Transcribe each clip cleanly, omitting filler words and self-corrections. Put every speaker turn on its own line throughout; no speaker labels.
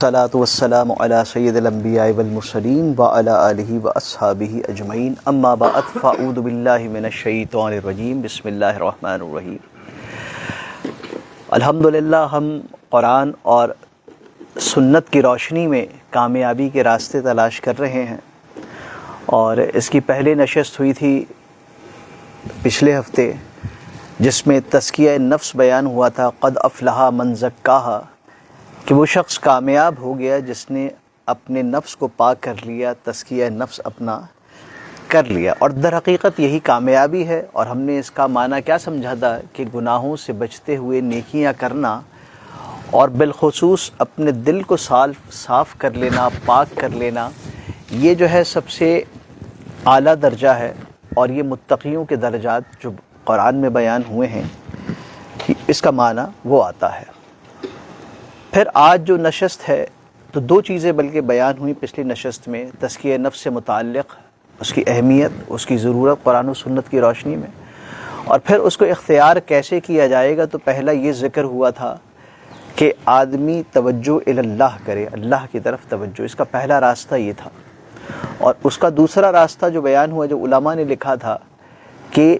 الصلاۃ والسلام علی سید الانبیاء والمرسلین وعلی آلہ واصحابہ اجمعین اما بعد فاعوذ باللہ من الشیطان الرجیم بسم اللہ الرحمن الرحیم۔ الحمدللہ ہم قرآن اور سنت کی روشنی میں کامیابی کے راستے تلاش کر رہے ہیں، اور اس کی پہلے نشست ہوئی تھی پچھلے ہفتے جس میں تزکیہ نفس بیان ہوا تھا، قد افلح من زکاہا، کہ وہ شخص کامیاب ہو گیا جس نے اپنے نفس کو پاک کر لیا، تزکیہ نفس اپنا کر لیا۔ اور در حقیقت یہی کامیابی ہے، اور ہم نے اس کا معنی کیا سمجھا تھا کہ گناہوں سے بچتے ہوئے نیکیاں کرنا، اور بالخصوص اپنے دل کو صاف کر لینا، پاک کر لینا، یہ جو ہے سب سے اعلیٰ درجہ ہے، اور یہ متقیوں کے درجات جو قرآن میں بیان ہوئے ہیں اس کا معنی وہ آتا ہے۔ پھر آج جو نشست ہے تو دو چیزیں بلکہ بیان ہوئی پچھلی نشست میں، تزکیہ نفس سے متعلق اس کی اہمیت، اس کی ضرورت قرآن و سنت کی روشنی میں، اور پھر اس کو اختیار کیسے کیا جائے گا۔ تو پہلا یہ ذکر ہوا تھا کہ آدمی توجہ اللہ کرے، اللہ کی طرف توجہ، اس کا پہلا راستہ یہ تھا۔ اور اس کا دوسرا راستہ جو بیان ہوا، جو علماء نے لکھا تھا کہ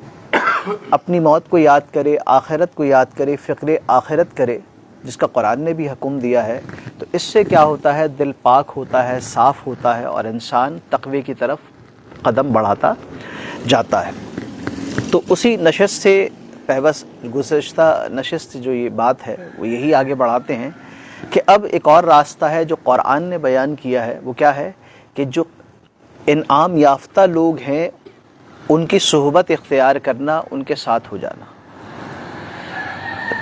اپنی موت کو یاد کرے، آخرت کو یاد کرے، فکر آخرت کرے، جس کا قرآن نے بھی حکم دیا ہے۔ تو اس سے کیا ہوتا ہے، دل پاک ہوتا ہے، صاف ہوتا ہے، اور انسان تقوی کی طرف قدم بڑھاتا جاتا ہے۔ تو اسی نشست سے بس گزشتہ نشست جو یہ بات ہے وہ یہی آگے بڑھاتے ہیں کہ اب ایک اور راستہ ہے جو قرآن نے بیان کیا ہے، وہ کیا ہے کہ جو انعام یافتہ لوگ ہیں ان کی صحبت اختیار کرنا، ان کے ساتھ ہو جانا۔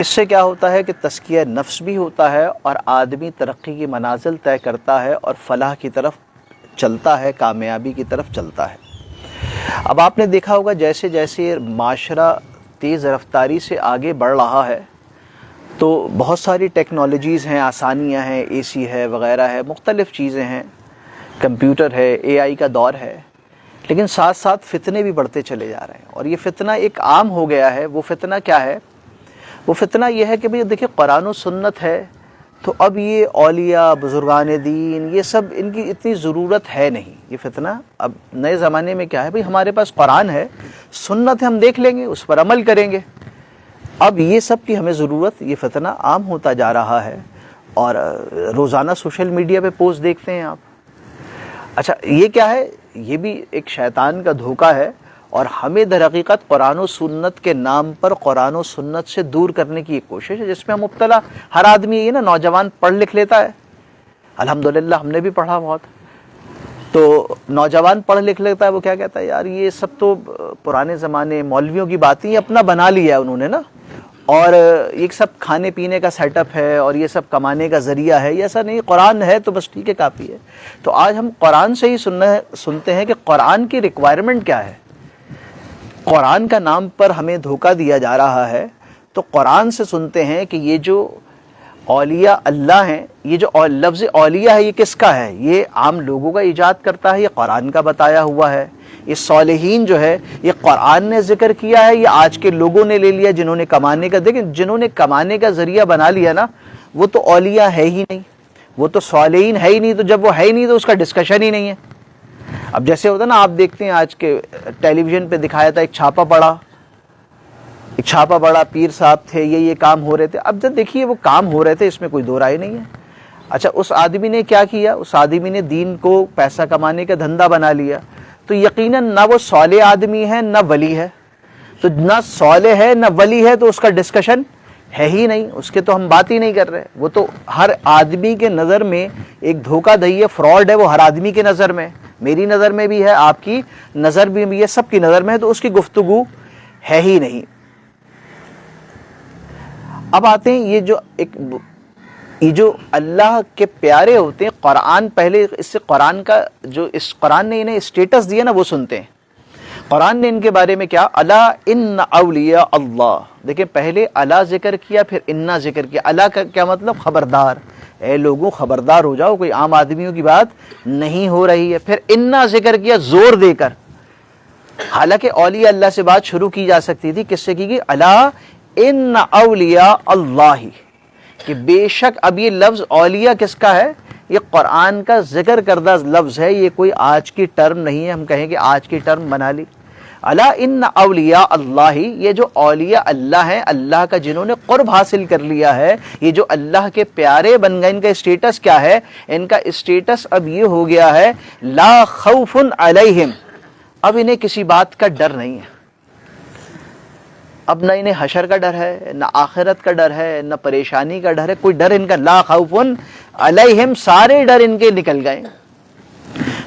اس سے کیا ہوتا ہے کہ تزکیہ نفس بھی ہوتا ہے، اور آدمی ترقی کی منازل طے کرتا ہے اور فلاح کی طرف چلتا ہے، کامیابی کی طرف چلتا ہے۔ اب آپ نے دیکھا ہوگا جیسے جیسے معاشرہ تیز رفتاری سے آگے بڑھ رہا ہے تو بہت ساری ٹیکنالوجیز ہیں، آسانیاں ہیں، اے سی ہے وغیرہ ہے، مختلف چیزیں ہیں، کمپیوٹر ہے، اے آئی کا دور ہے، لیکن ساتھ ساتھ فتنے بھی بڑھتے چلے جا رہے ہیں، اور یہ فتنہ ایک عام ہو گیا ہے۔ وہ فتنہ کیا ہے؟ وہ فتنہ یہ ہے کہ بھئی دیکھیں قرآن و سنت ہے تو اب یہ اولیاء، بزرگان دین، یہ سب ان کی اتنی ضرورت ہے نہیں۔ یہ فتنہ اب نئے زمانے میں کیا ہے، بھئی ہمارے پاس قرآن ہے، سنت ہے، ہم دیکھ لیں گے، اس پر عمل کریں گے، اب یہ سب کی ہمیں ضرورت۔ یہ فتنہ عام ہوتا جا رہا ہے، اور روزانہ سوشل میڈیا پہ پوسٹ دیکھتے ہیں آپ۔ اچھا یہ کیا ہے؟ یہ بھی ایک شیطان کا دھوکہ ہے، اور ہمیں در حقیقت قرآن و سنت کے نام پر قرآن و سنت سے دور کرنے کی ایک کوشش ہے، جس میں ہم مبتلا ہر آدمی یہ نا، نوجوان پڑھ لکھ لیتا ہے، الحمدللہ ہم نے بھی پڑھا بہت، تو نوجوان پڑھ لکھ لیتا ہے، وہ کیا کہتا ہے، یار یہ سب تو پرانے زمانے مولویوں کی باتیں اپنا بنا لیا ہے انہوں نے نا، اور یہ سب کھانے پینے کا سیٹ اپ ہے، اور یہ سب کمانے کا ذریعہ ہے، یہ ایسا نہیں، قرآن ہے تو بس ٹھیک ہے، کافی ہے۔ تو آج ہم قرآن سے ہی سنتے ہیں کہ قرآن کی ریکوائرمنٹ کیا ہے۔ قرآن کا نام پر ہمیں دھوکہ دیا جا رہا ہے، تو قرآن سے سنتے ہیں کہ یہ جو اولیاء اللہ ہیں، یہ جو لفظ اولیاء ہے یہ کس کا ہے؟ یہ عام لوگوں کا ایجاد کرتا ہے، یہ قرآن کا بتایا ہوا ہے۔ یہ صالحین جو ہے یہ قرآن نے ذکر کیا ہے، یہ آج کے لوگوں نے لے لیا جنہوں نے کمانے کا، دیکھیں جنہوں نے کمانے کا ذریعہ بنا لیا نا، وہ تو اولیاء ہے ہی نہیں، وہ تو صالحین ہے ہی نہیں، تو جب وہ ہے ہی نہیں تو اس کا ڈسکشن ہی نہیں ہے۔ اب جیسے ہوتا نا، آپ دیکھتے ہیں آج کے ٹیلی ویژن پہ دکھایا تھا ایک چھاپا پڑا پیر صاحب تھے، یہ کام ہو رہے تھے۔ اب جب دیکھیے وہ کام ہو رہے تھے، اس میں کوئی دو رائے نہیں ہے۔ اچھا اس آدمی نے کیا کیا؟ اس آدمی نے دین کو پیسہ کمانے کا دھندا بنا لیا، تو یقیناً نہ وہ صالح آدمی ہے نہ ولی ہے، تو نہ صالح ہے نہ ولی ہے، تو اس کا ڈسکشن ہے ہی نہیں، اس کے تو ہم بات ہی نہیں کر رہے۔ وہ تو ہر آدمی کے نظر میں ایک دھوکہ دہی ہے، فراڈ ہے، وہ ہر آدمی کے نظر میں، میری نظر میں بھی ہے، آپ کی نظر میں بھی ہے، سب کی نظر میں ہے، تو اس کی گفتگو ہے ہی نہیں۔ اب آتے ہیں یہ جو اللہ کے پیارے ہوتے ہیں، قرآن پہلے اس سے قرآن کا جو اس قرآن نے انہیں اسٹیٹس دیا نا وہ سنتے ہیں۔ قرآن نے ان کے بارے میں کیا، الا ان اولیاء اللہ، دیکھیں پہلے الا ذکر کیا، پھر انا ذکر کیا۔ الا کا کیا مطلب؟ خبردار، اے لوگوں خبردار ہو جاؤ، کوئی عام آدمیوں کی بات نہیں ہو رہی ہے۔ پھر انا ذکر کیا زور دے کر، حالانکہ اولیاء اللہ سے بات شروع کی جا سکتی تھی، کس سے کی گئی؟ الا ان اولیاء اللہ، کہ بے شک اب یہ لفظ اولیاء کس کا ہے؟ یہ قرآن کا ذکر کردہ لفظ ہے، یہ کوئی آج کی ٹرم نہیں ہے ہم کہیں کہ آج کی ٹرم بنا لی۔ الا ان اولیاء اللہ، یہ جو اولیاء اللہ ہیں، اللہ کا جنہوں نے قرب حاصل کر لیا ہے، یہ جو اللہ کے پیارے بن گئے، ان کا اسٹیٹس کیا ہے؟ ان کا اسٹیٹس اب یہ ہو گیا ہے لا خوف علیہم، اب انہیں کسی بات کا ڈر نہیں ہے، اب نہ انہیں حشر کا ڈر ہے، نہ آخرت کا ڈر ہے، نہ پریشانی کا ڈر ہے، کوئی ڈر ان کا، لا خوف علیہم، سارے ڈر ان کے نکل گئے،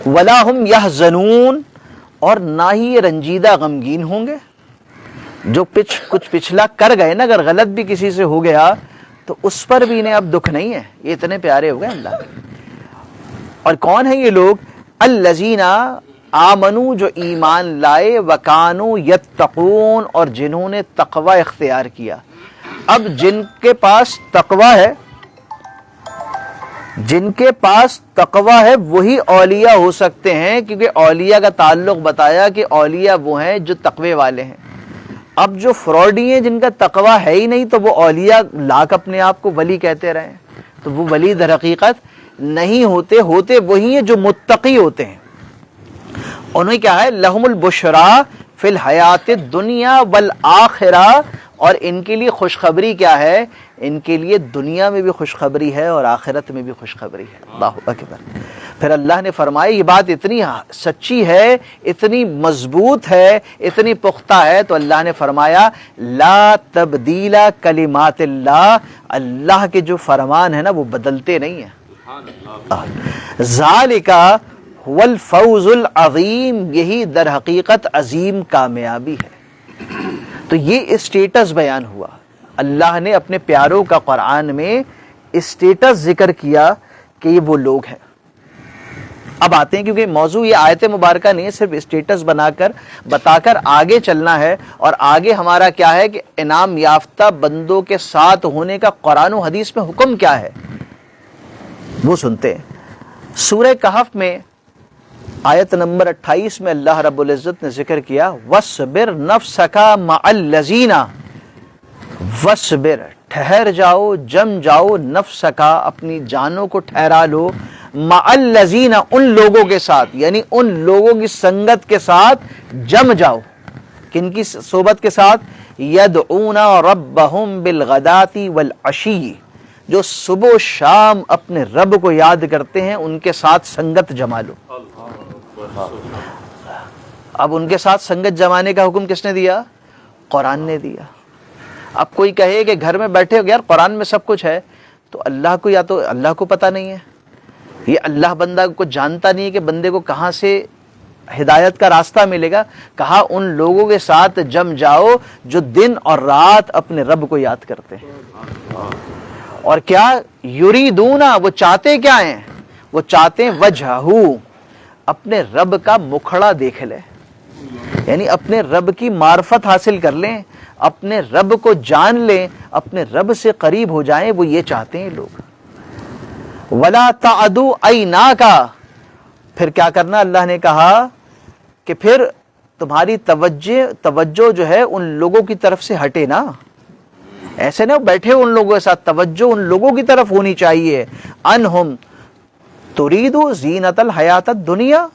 ولا ہم یحزنون، اور نہ ہی یہ رنجیدہ غمگین ہوں گے۔ جو کچھ پچھلا کر گئے نا، اگر غلط بھی کسی سے ہو گیا تو اس پر بھی انہیں اب دکھ نہیں ہے، یہ اتنے پیارے ہو گئے اللہ کے۔ اور کون ہیں یہ لوگ؟ الذین آمنو، جو ایمان لائے، وکانو یتقون، اور جنہوں نے تقوی اختیار کیا۔ اب جن کے پاس تقوی ہے، جن کے پاس تقوی ہے وہی اولیاء ہو سکتے ہیں، کیونکہ اولیاء کا تعلق بتایا کہ اولیاء وہ ہیں جو تقوی والے ہیں۔ اب جو فراڈی ہیں، جن کا تقوی ہے ہی نہیں، تو وہ اولیاء لاکھ اپنے آپ کو ولی کہتے رہے، تو وہ ولی در حقیقت نہیں ہوتے، ہوتے وہی ہیں جو متقی ہوتے ہیں۔ انہیں کیا ہے؟ لہم البشرا فی الحیات الدنیا والآخرہ، اور ان کے لیے خوشخبری کیا ہے؟ ان کے لیے دنیا میں بھی خوشخبری ہے اور آخرت میں بھی خوشخبری ہے۔ اللہ اکبر۔ پھر اللہ نے فرمایا یہ بات اتنی سچی ہے، اتنی مضبوط ہے، اتنی پختہ ہے، تو اللہ نے فرمایا لا تبدیل کلمات اللہ، اللہ کے جو فرمان ہے نا وہ بدلتے نہیں ہیں۔ ذالک هو الفوز العظیم، یہی در حقیقت عظیم کامیابی ہے۔ تو یہ اسٹیٹس بیان ہوا، اللہ نے اپنے پیاروں کا قرآن میں اسٹیٹس ذکر کیا کہ یہ وہ لوگ ہیں۔ اب آتے ہیں، کیونکہ موضوع یہ آیت مبارکہ نہیں ہے، صرف اسٹیٹس بتا کر آگے چلنا ہے، اور آگے ہمارا کیا ہے کہ انعام یافتہ بندوں کے ساتھ ہونے کا قرآن و حدیث میں حکم کیا ہے وہ سنتے ہیں۔ سورہ کہف میں آیت نمبر 28 میں اللہ رب العزت نے ذکر کیا وَاصْبِرْ نَفْسَكَ مَعَ الَّذِينَ، وَاصْبِرْ، ٹھہر جاؤ، جم جاؤ، نفسکا، اپنی جانوں کو ٹھہرا لو، مَعَ الَّذِينَ، ان لوگوں کے ساتھ، یعنی ان لوگوں کی سنگت کے ساتھ جم جاؤ۔ کن کی صحبت کے ساتھ؟ يَدْعُونَ رَبَّهُمْ بِالْغَدَاةِ وَالْعَشِيِّ، جو صبح و شام اپنے رب کو یاد کرتے ہیں، ان کے ساتھ سنگت جما لو۔ اب ان کے ساتھ سنگت جمانے کا حکم کس نے دیا؟ قرآن نے دیا۔ اب کوئی کہے کہ گھر میں بیٹھے ہو، یار قرآن میں سب کچھ ہے، تو اللہ کو، یا تو اللہ کو پتہ نہیں ہے، یہ اللہ بندہ کو جانتا نہیں ہے کہ بندے کو کہاں سے ہدایت کا راستہ ملے گا۔ کہا ان لوگوں کے ساتھ جم جاؤ جو دن اور رات اپنے رب کو یاد کرتے ہیں۔ اور کیا؟ یریدون، وہ چاہتے کیا ہیں؟ وہ چاہتے ہیں وجہہ، اپنے رب کا مکھڑا دیکھ لے، یعنی اپنے رب کی معرفت حاصل کر لیں، اپنے رب کو جان لیں، اپنے رب سے قریب ہو جائیں، وہ یہ چاہتے ہیں لوگ۔ وَلَا تَعْدُ عَيْنَاكَ، پھر کیا کرنا؟ اللہ نے کہا کہ پھر تمہاری توجہ جو ہے ان لوگوں کی طرف سے ہٹے نا، ایسے نہ بیٹھے ان لوگوں کے ساتھ، توجہ ان لوگوں کی طرف ہونی چاہیے۔ انہم ترید زینت الحیات الدنیا،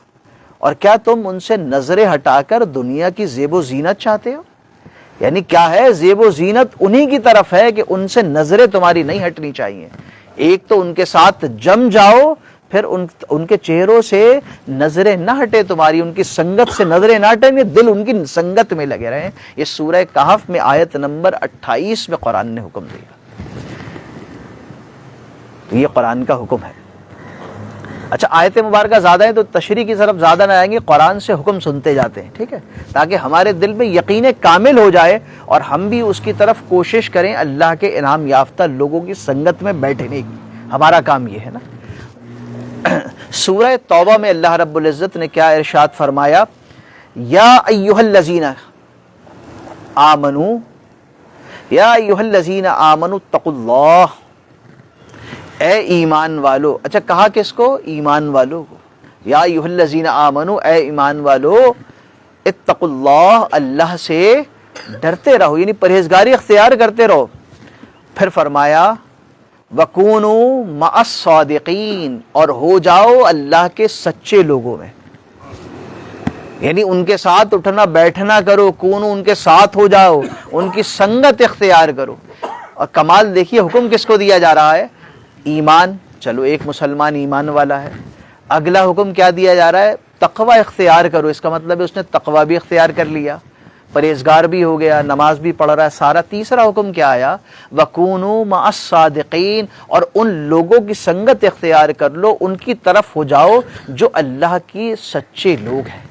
اور کیا تم ان سے نظریں ہٹا کر دنیا کی زیب و زینت چاہتے ہو؟ یعنی کیا ہے؟ زیب و زینت انہی کی طرف ہے کہ ان سے نظریں تمہاری نہیں ہٹنی چاہیے۔ ایک تو ان کے ساتھ جم جاؤ، پھر ان کے چہروں سے نظریں نہ ہٹے تمہاری، ان کی سنگت سے نظریں نہ ہٹیں، دل ان کی سنگت میں لگے رہیں۔ یہ سورہ کہف میں آیت نمبر 28 میں قرآن نے حکم دیا، یہ قرآن کا حکم ہے۔ اچھا، آیت مبارکہ زیادہ ہیں تو تشریح کی طرف زیادہ نہ آئیں گے، قرآن سے حکم سنتے جاتے ہیں، ٹھیک ہے، تاکہ ہمارے دل میں یقین کامل ہو جائے اور ہم بھی اس کی طرف کوشش کریں اللہ کے انعام یافتہ لوگوں کی سنگت میں بیٹھنے کی۔ ہمارا کام یہ ہے نا۔ سورہ توبہ میں اللہ رب العزت نے کیا ارشاد فرمایا؟ یا ایھا الذین آمنو، یا ایھا الذین آمنوا اتقوا اللہ، اے ایمان والو۔ اچھا، کہا کس کو؟ ایمان والو کو۔ یا ایھا الذین آمنو، اے ایمان والو، اتقوا اللہ، اللہ سے ڈرتے رہو، یعنی پرہیزگاری اختیار کرتے رہو۔ پھر فرمایا وَكُونُوا مَعَ الصَّادِقِينَ، اور ہو جاؤ اللہ کے سچے لوگوں میں، یعنی ان کے ساتھ اٹھنا بیٹھنا کرو، کونو ان کے ساتھ ہو جاؤ، ان کی سنگت اختیار کرو۔ اور کمال دیکھیے حکم کس کو دیا جا رہا ہے؟ ایمان، چلو ایک مسلمان ایمان والا ہے، اگلا حکم کیا دیا جا رہا ہے؟ تقوی اختیار کرو۔ اس کا مطلب ہے اس نے تقوی بھی اختیار کر لیا، پرہیزگار بھی ہو گیا، نماز بھی پڑھ رہا ہے، سارا۔ تیسرا حکم کیا آیا؟ وَكُونُوا مَعَ الصَّادِقِينَ، اور ان لوگوں کی سنگت اختیار کر لو، ان کی طرف ہو جاؤ جو اللہ کی سچے لوگ ہیں۔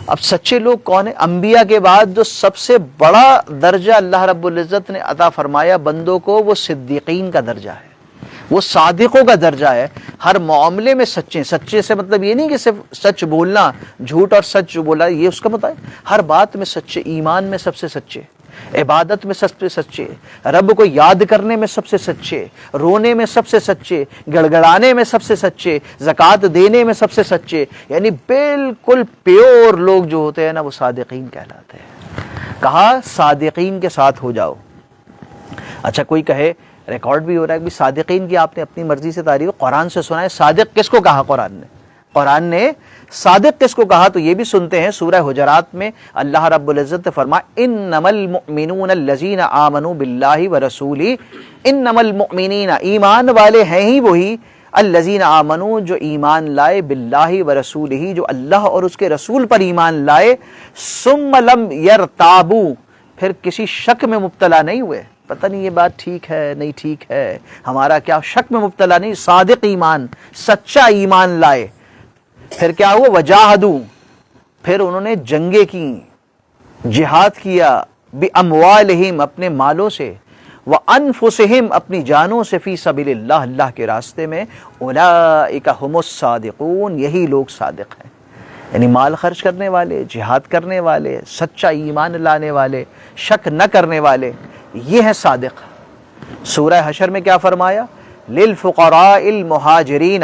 اب سچے لوگ کون ہیں؟ انبیاء کے بعد جو سب سے بڑا درجہ اللہ رب العزت نے عطا فرمایا بندوں کو، وہ صدیقین کا درجہ ہے، وہ صادقوں کا درجہ ہے۔ ہر معاملے میں سچے۔ سچے سے مطلب یہ نہیں کہ صرف سچ بولنا، جھوٹ اور سچ بولا یہ اس کا مطلب ہے، ہر بات میں سچے، ایمان میں سب سے سچے، عبادت میں سب سے سچے، رب کو یاد کرنے میں سب سے سچے، رونے میں سب سے سچے، گڑگڑانے میں سب سے سچے، زکوٰۃ دینے میں سب سے سچے، یعنی بالکل پیور لوگ جو ہوتے ہیں نا وہ صادقین کہلاتے ہیں۔ کہا صادقین کے ساتھ ہو جاؤ۔ اچھا کوئی کہے، ریکارڈ بھی ہو رہا ہے کہ صادقین کی آپ نے اپنی مرضی سے تعریف قرآن سے سنا ہے، صادق کس کو کہا قرآن نے صادق کس کو کہا؟ تو یہ بھی سنتے ہیں، سورہ حجرات میں اللہ رب العزت نے فرمایا انما المؤمنون الذین آمنوا باللہ ورسولہ، انما المؤمنین، ایمان والے ہیں ہی وہی، الذین آمنوا، جو ایمان لائے، باللہ ورسولہ، جو اللہ اور اس کے رسول پر ایمان لائے، ثم لم یرتابوا، پھر کسی شک میں مبتلا نہیں ہوئے، پتہ نہیں یہ بات ٹھیک ہے نہیں ٹھیک ہے، ہمارا کیا، شک میں مبتلا نہیں، صادق ایمان، سچا ایمان لائے۔ پھر کیا ہوا؟ وجاہدوا، پھر انہوں نے جنگیں کی، جہاد کیا، باموالہم، اپنے مالوں سے، وانفسہم، اپنی جانوں سے، فی سبیل اللہ، اللہ کے راستے میں، اولئک ھم الصادقون، یہی لوگ صادق ہیں، یعنی مال خرچ کرنے والے، جہاد کرنے والے، سچا ایمان لانے والے، شک نہ کرنے والے، یہ ہیں صادق۔ سورہ حشر میں کیا فرمایا؟ للفقراء المہاجرین،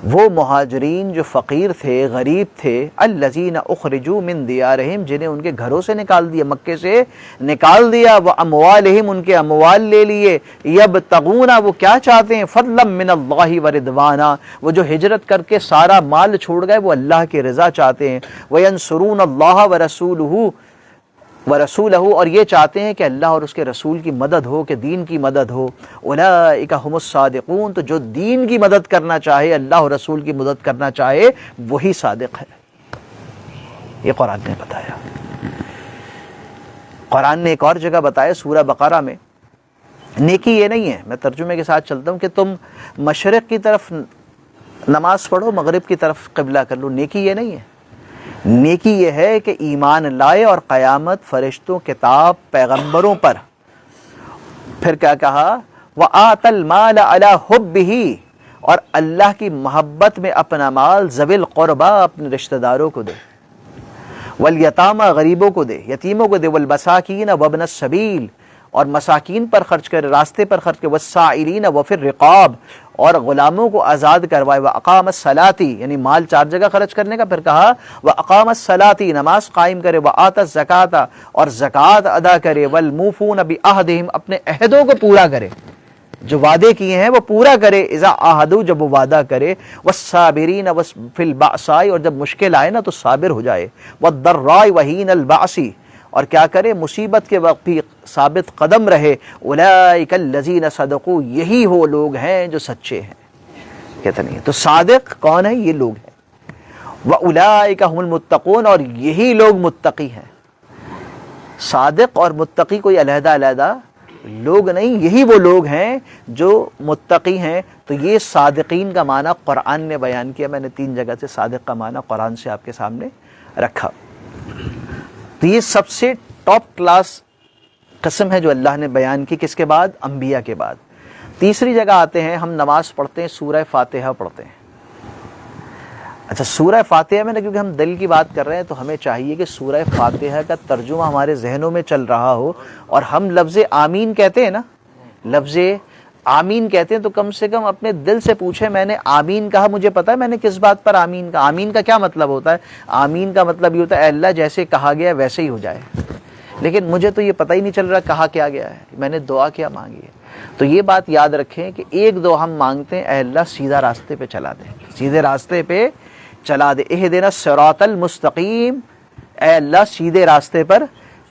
وہ مہاجرین جو فقیر تھے، غریب تھے، الذین اخرجوا من دیارہم، جنہیں ان کے گھروں سے نکال دیا، مکے سے نکال دیا، واموالہم، ان کے اموال لے لیے، یبتغون، وہ کیا چاہتے ہیں؟ فضلا من اللہ ورضوانا، وہ جو ہجرت کر کے سارا مال چھوڑ گئے وہ اللہ کی رضا چاہتے ہیں، وینصرون اللہ ورسولہ، اور یہ چاہتے ہیں کہ اللہ اور اس کے رسول کی مدد ہو، کہ دین کی مدد ہو، اولئک ھم الصادقون، تو جو دین کی مدد کرنا چاہے، اللہ اور رسول کی مدد کرنا چاہے، وہی صادق ہے۔ یہ قرآن نے بتایا۔ قرآن نے ایک اور جگہ بتایا سورہ بقرہ میں، نیکی یہ نہیں ہے، میں ترجمے کے ساتھ چلتا ہوں، کہ تم مشرق کی طرف نماز پڑھو، مغرب کی طرف قبلہ کر لو، نیکی یہ نہیں ہے۔ نیکی یہ ہے کہ ایمان لائے اور قیامت، فرشتوں، کتاب، پیغمبروں پر۔ پھر کیا کہا؟ وَآتَ الْمَالَ عَلَى حُبِّهِ، اور اللہ کی محبت میں اپنا مال، ذوی القربا، اپنے رشتہ داروں کو دے، والیتامى، غریبوں کو دے، یتیموں کو دے، والمساکین وابن السبیل، اور مساکین پر خرچ کرے، راستے پر خرچ کرے، والسائلین وفی الرقاب، اور غلاموں کو آزاد کروائے، وَأَقَامَ الصَّلَاةِ، یعنی مال 4 جگہ خرچ کرنے کا۔ پھر کہا وَأَقَامَ الصَّلَاةِ، نماز قائم کرے، وَآتَ الزَّكَاةَ، اور زکوٰۃ ادا کرے، وَالْمُوفُونَ بِعَهْدِهِمْ، اپنے عہدوں کو پورا کرے، جو وعدے کیے ہیں وہ پورا کرے، اذا عاہدوا، جب وہ وعدہ کرے، والصابرین فی البأساء، اور جب مشکل آئے نا تو صابر ہو جائے، والضراء وحین البأس، اور کیا کرے؟ مصیبت کے وقت بھی ثابت قدم رہے، اولئک الذین صدقوا، یہی وہ لوگ ہیں جو سچے ہیں۔ کہتے نہیں تو صادق کون ہے؟ یہ لوگ ہیں۔ واولئک ھم المتقون، اور یہی لوگ متقی ہیں۔ صادق اور متقی کوئی علیحدہ علیحدہ لوگ نہیں، یہی وہ لوگ ہیں جو متقی ہیں۔ تو یہ صادقین کا معنی قرآن نے بیان کیا، میں نے 3 جگہ سے صادق کا معنی قرآن سے آپ کے سامنے رکھا۔ تو یہ سب سے ٹاپ کلاس قسم ہے جو اللہ نے بیان کی، کس کے بعد؟ انبیاء کے بعد۔ تیسری جگہ آتے ہیں، ہم نماز پڑھتے ہیں، سورہ فاتحہ پڑھتے ہیں۔ اچھا سورہ فاتحہ میں نا، کیونکہ ہم دل کی بات کر رہے ہیں تو ہمیں چاہیے کہ سورہ فاتحہ کا ترجمہ ہمارے ذہنوں میں چل رہا ہو، اور ہم لفظ آمین کہتے ہیں نا، لفظ آمین کہتے ہیں، تو کم سے کم اپنے دل سے پوچھیں، میں نے آمین کہا، مجھے پتا ہے میں نے کس بات پر آمین کہا۔ آمین کا کیا مطلب ہوتا ہے؟ آمین کا مطلب یہ ہوتا ہے اے اللہ جیسے کہا گیا ویسے ہی ہو جائے، لیکن مجھے تو یہ پتہ ہی نہیں چل رہا کہا کیا گیا ہے، میں نے دعا کیا مانگی ہے۔ تو یہ بات یاد رکھیں کہ ایک دعا ہم مانگتے ہیں، اے اللہ سیدھا راستے پہ چلا دے، سیدھے راستے پہ چلا دے، اہدنا الصراط المستقیم، اے اللہ سیدھے راستے پر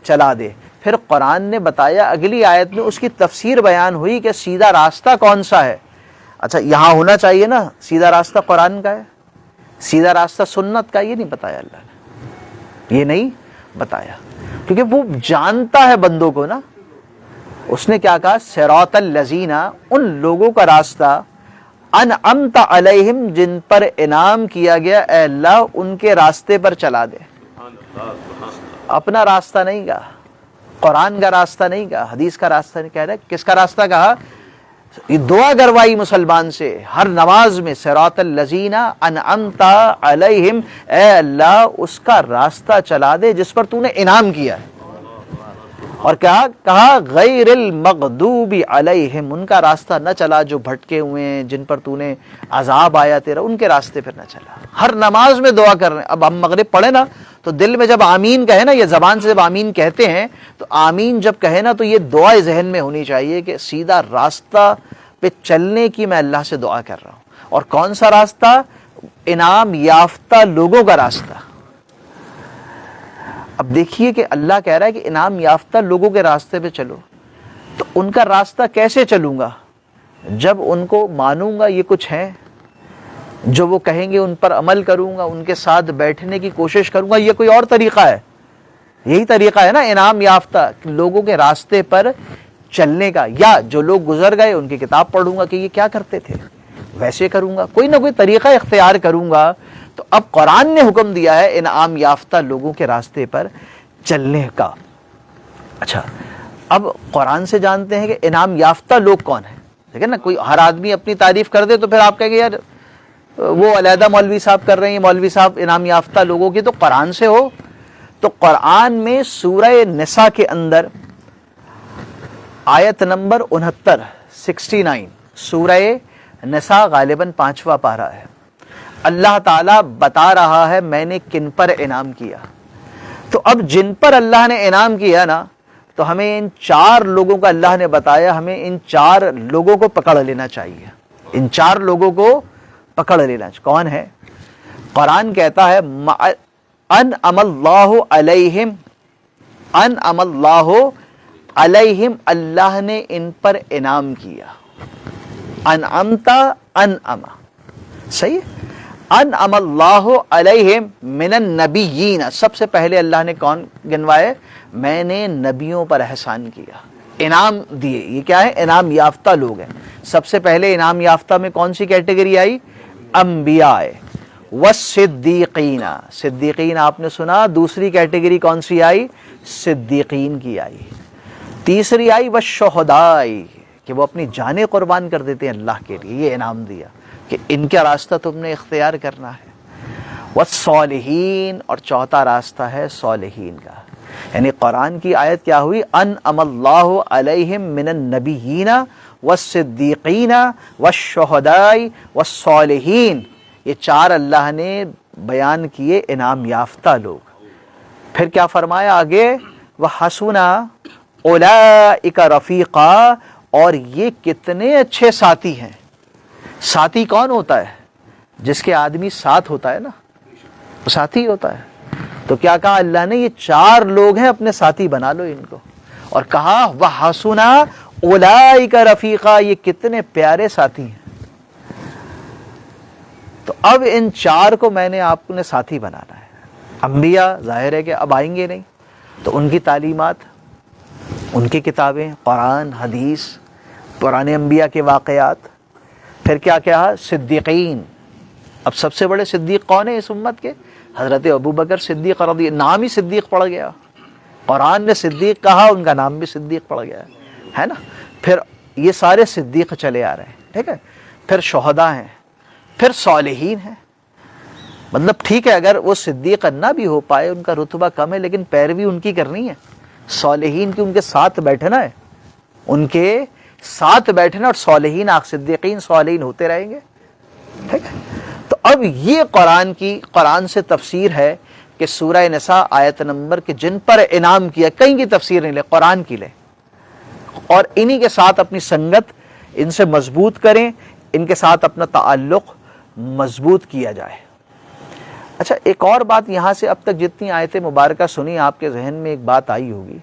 چلا دے۔ پھر قرآن نے بتایا، اگلی آیت میں اس کی تفسیر بیان ہوئی کہ سیدھا راستہ کون سا ہے۔ اچھا یہاں ہونا چاہیے نا سیدھا راستہ قرآن کا ہے، سیدھا راستہ سنت کا، یہ نہیں بتایا اللہ نے، یہ نہیں بتایا، کیونکہ وہ جانتا ہے بندوں کو نا۔ اس نے کیا کہا؟ صراط الذین، ان لوگوں کا راستہ، انعمت علیہم، جن پر انعام کیا گیا، اے اللہ ان کے راستے پر چلا دے۔ اپنا راستہ نہیں کہا، قرآن کا راستہ نہیں کہا، حدیث کا راستہ نہیں کہہ رہا، کس کا راستہ کہا؟ یہ دعا کروائی مسلمان سے ہر نماز میں، صراط الذین انعمت علیہم، اے اللہ اس کا راستہ چلا دے جس پر تو نے انعام کیا ہے۔ اور کہا غیر المغضوب علیہم، ان کا راستہ نہ چلا جو بھٹکے ہوئے ہیں، جن پر تو نے عذاب آیا تیرا، ان کے راستے پھر نہ چلا۔ ہر نماز میں دعا کر رہے ہیں۔ اب ہم مغرب پڑھیں نا تو دل میں جب آمین کہے نا، یہ زبان سے جب آمین کہتے ہیں تو آمین جب کہے نا تو یہ دعا ذہن میں ہونی چاہیے کہ سیدھا راستہ پہ چلنے کی میں اللہ سے دعا کر رہا ہوں۔ اور کون سا راستہ؟ انعام یافتہ لوگوں کا راستہ۔ اب دیکھیے کہ اللہ کہہ رہا ہے کہ انعام یافتہ لوگوں کے راستے پہ چلو، تو ان کا راستہ کیسے چلوں گا؟ جب ان کو مانوں گا یہ کچھ ہیں، جو وہ کہیں گے ان پر عمل کروں گا، ان کے ساتھ بیٹھنے کی کوشش کروں گا، یہ کوئی اور طریقہ ہے؟ یہی طریقہ ہے نا انعام یافتہ لوگوں کے راستے پر چلنے کا۔ یا جو لوگ گزر گئے ان کی کتاب پڑھوں گا کہ یہ کیا کرتے تھے، ویسے کروں گا، کوئی نہ کوئی طریقہ اختیار کروں گا۔ تو اب قرآن نے حکم دیا ہے انعام یافتہ لوگوں کے راستے پر چلنے کا۔ اچھا اب قرآن سے جانتے ہیں کہ انعام یافتہ لوگ کون ہیں۔ دیکھیں نا، کوئی ہر آدمی اپنی تعریف کر دے تو پھر آپ کہیں گے یار وہ علیحدہ مولوی صاحب کر رہے ہیں، مولوی صاحب انعام یافتہ لوگوں کی، تو قرآن سے ہو۔ تو قرآن میں سورہ نساء کے اندر آیت نمبر 69 سورہ نساء غالباً 5واں پارہ ہے، اللہ تعالیٰ بتا رہا ہے میں نے کن پر انعام کیا۔ تو اب جن پر اللہ نے انعام کیا نا، تو ہمیں ان 4 لوگوں کا اللہ نے بتایا، ہمیں ان 4 لوگوں کو پکڑ لینا چاہیے، ان 4 لوگوں کو پکڑ لینا چاہیے۔ کون ہے؟ قرآن کہتا ہے انعم اللہ علیہم، انعم اللہ علیہم، اللہ نے ان پر انعام کیا۔ انعمتا، انعم، صحیح۔ انعم اللہ علیہم من النبیین، سب سے پہلے اللہ نے کون گنوائے؟ میں نے نبیوں پر احسان کیا، انعام دیے۔ یہ کیا ہے؟ انعام یافتہ لوگ ہیں۔ سب سے پہلے انعام یافتہ میں کون سی کیٹیگری آئی؟ انبیاء والصدیقین، صدیقین آپ نے سنا۔ دوسری کیٹیگری کون سی آئی؟ صدیقین کی آئی۔ تیسری آئی والشہداء، کہ وہ اپنی جانیں قربان کر دیتے ہیں اللہ کے لیے، یہ انعام دیا کہ ان کا راستہ تم نے اختیار کرنا ہے۔ والصالحین، اور چوتھا راستہ ہے صالحین کا۔ یعنی قرآن کی آیت کیا ہوئی؟ انعم اللہ علیہم من النبیین والصدیقین والشہداء والصالحین، یہ 4 اللہ نے بیان کیے انعام یافتہ لوگ۔ پھر کیا فرمایا آگے؟ وحسن اولئک رفیقا، اور یہ کتنے اچھے ساتھی ہیں۔ ساتھی کون ہوتا ہے؟ جس کے آدمی ساتھ ہوتا ہے نا، وہ ساتھی ہوتا ہے۔ تو کیا کہا اللہ نے؟ یہ 4 لوگ ہیں، اپنے ساتھی بنا لو ان کو۔ اور کہا وحسن اولئک رفیقا، یہ کتنے پیارے ساتھی ہیں۔ تو اب ان 4 کو میں نے آپ نے ساتھی بنانا ہے۔ انبیاء ظاہر ہے کہ اب آئیں گے نہیں، تو ان کی تعلیمات، ان کی کتابیں، قرآن، حدیث، پرانے انبیاء کے واقعات۔ پھر کیا کیا؟ صدیقین۔ اب سب سے بڑے صدیق کون ہیں اس امت کے؟ حضرت ابوبکر صدیق رضی اللہ، نام ہی صدیق پڑ گیا، قرآن نے صدیق کہا، ان کا نام بھی صدیق پڑ گیا ہے نا۔ پھر یہ سارے صدیق چلے آ رہے ہیں، ٹھیک ہے۔ پھر شہداء ہیں، پھر صالحین ہیں۔ مطلب ٹھیک ہے اگر وہ صدیق نہ بھی ہو پائے، ان کا رتبہ کم ہے، لیکن پیروی ان کی کرنی ہے، صالحین کی، ان کے ساتھ بیٹھنا ہے، ان کے ساتھ بیٹھنا، اور صالحین صدیقین صالحین ہوتے رہیں گے، ٹھیک ہے۔ تو اب یہ قرآن سے تفسیر ہے کہ سورہ نساء آیت نمبر کہ جن پر انعام کیا، کہیں کی تفسیر نہیں لے، قرآن کی لے، اور انہی کے ساتھ اپنی سنگت ان سے مضبوط کریں، ان کے ساتھ اپنا تعلق مضبوط کیا جائے۔ اچھا، ایک اور بات یہاں سے اب تک جتنی آیت مبارکہ سنی آپ کے ذہن میں ایک بات آئی ہوگی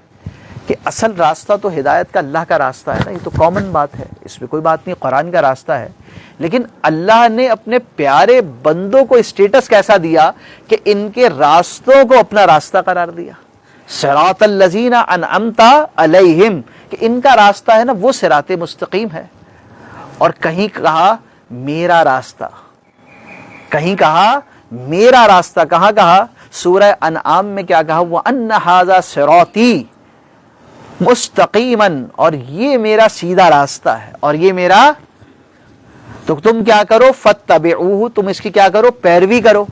کہ اصل راستہ تو ہدایت کا اللہ کا راستہ ہے نا، یہ تو کامن بات ہے، اس میں کوئی بات نہیں، قرآن کا راستہ ہے، لیکن اللہ نے اپنے پیارے بندوں کو اسٹیٹس کیسا دیا کہ ان کے راستوں کو اپنا راستہ قرار دیا، صراط الذین انعمت علیہم، کہ ان کا راستہ ہے نا وہ صراط مستقیم ہے، اور کہیں کہا میرا راستہ، کہیں کہا میرا راستہ، کہاں کہا؟ سورہ انعام میں کیا کہا؟ وَأَنَّ هَذَا صِرَاطِي مستقیما، اور یہ میرا سیدھا راستہ ہے، اور یہ میرا، تو تم کیا کرو؟ فَاتَّبِعُوهُ، تم اس کی کیا کرو؟ پیروی کرو،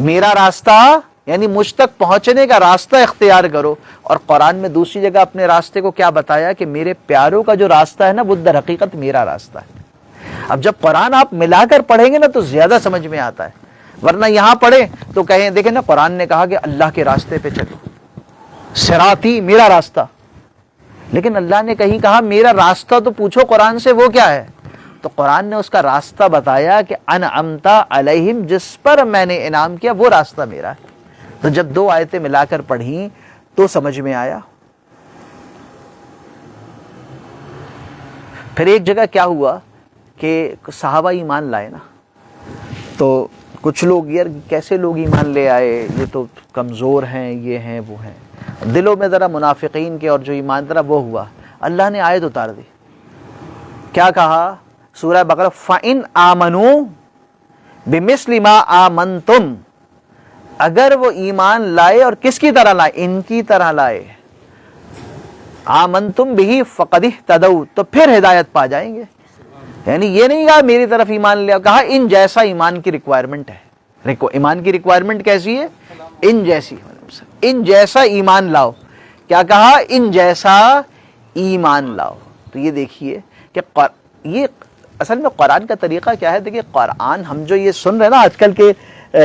میرا راستہ یعنی مجھ تک پہنچنے کا راستہ اختیار کرو۔ اور قرآن میں دوسری جگہ اپنے راستے کو کیا بتایا کہ میرے پیاروں کا جو راستہ ہے نا وہ در حقیقت میرا راستہ ہے۔ اب جب قرآن آپ ملا کر پڑھیں گے نا تو زیادہ سمجھ میں آتا ہے، ورنہ یہاں پڑھیں تو کہیں دیکھیں نا قرآن نے کہا کہ اللہ کے راستے پہ چلو، صراطی میرا راستہ، لیکن اللہ نے کہیں کہا میرا راستہ، تو پوچھو قرآن سے وہ کیا ہے؟ تو قرآن نے اس کا راستہ بتایا کہ انعمت علیہم، جس پر میں نے انعام کیا وہ راستہ میرا ہے۔ تو جب دو آیتیں ملا کر پڑھیں تو سمجھ میں آیا۔ پھر ایک جگہ کیا ہوا کہ صحابہ ایمان لائے نا، تو کچھ لوگ یار کیسے لوگ ایمان لے آئے، یہ تو کمزور ہیں، یہ ہیں وہ ہیں، دلوں میں ذرا منافقین کے اور جو ایمان ذرا وہ ہوا، اللہ نے آیت اتار دی، کیا کہا؟ سورہ بقرہ فَإِنْ آمَنُوا بِمِثْلِ مَا آمَنْتُمْ، اگر وہ ایمان لائے اور کس کی طرح لائے؟ ان کی طرح لائے، آمنتم بِهِ فَقَدِ اهْتَدَوْا، تو پھر ہدایت پا جائیں گے۔ یعنی یہ نہیں کہا میری طرف ایمان لیا، کہا ان جیسا ایمان کی ریکوائرمنٹ ہے۔ ایمان کی ریکوائرمنٹ کیسی ہے؟ ان جیسی، ان جیسا ایمان لاؤ۔ کیا کہا؟ ان جیسا ایمان لاؤ۔ تو یہ دیکھیے کہ یہ اصل میں قرآن کا طریقہ کیا ہے؟ دیکھیے قرآن ہم جو یہ سن رہے ہیں نا آج کل کے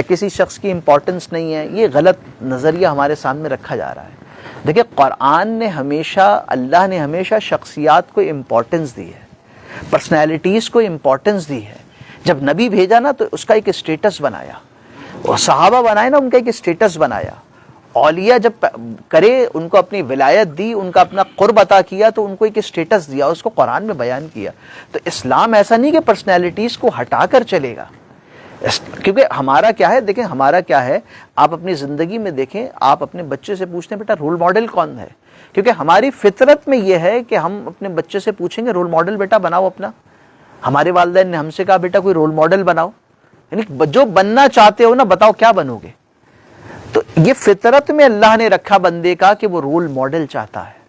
کسی شخص کی امپورٹنس نہیں ہے، یہ غلط نظریہ ہمارے سامنے رکھا جا رہا ہے۔ دیکھیے قرآن نے ہمیشہ، اللہ نے ہمیشہ شخصیات کو امپورٹنس دی ہے، پرسنالٹیز کو امپورٹنس دی ہے۔ جب نبی بھیجا نا تو اس کا ایک اسٹیٹس بنایا، اور صحابہ بنائے نا ان کا ایک اسٹیٹس بنایا، اولیاء جب کرے ان کو اپنی ولایت دی، ان کا اپنا قرب عطا کیا تو ان کو ایک اسٹیٹس دیا، اس کو قرآن میں بیان کیا۔ تو اسلام ایسا نہیں کہ پرسنالٹیز کو ہٹا کر چلے گا، کیونکہ ہمارا کیا ہے؟ دیکھیں ہمارا کیا ہے، آپ اپنی زندگی میں دیکھیں، آپ اپنے بچے سے پوچھتے ہیں بیٹا رول ماڈل کون ہے، کیونکہ ہماری فطرت میں یہ ہے کہ ہم اپنے بچے سے پوچھیں گے رول ماڈل بیٹا بناؤ اپنا۔ ہمارے والدین نے ہم سے کہا بیٹا کوئی رول ماڈل بناؤ، یعنی جو بننا چاہتے ہو نا بتاؤ کیا بنو گے۔ تو یہ فطرت میں اللہ نے رکھا بندے کا کہ وہ رول ماڈل چاہتا ہے،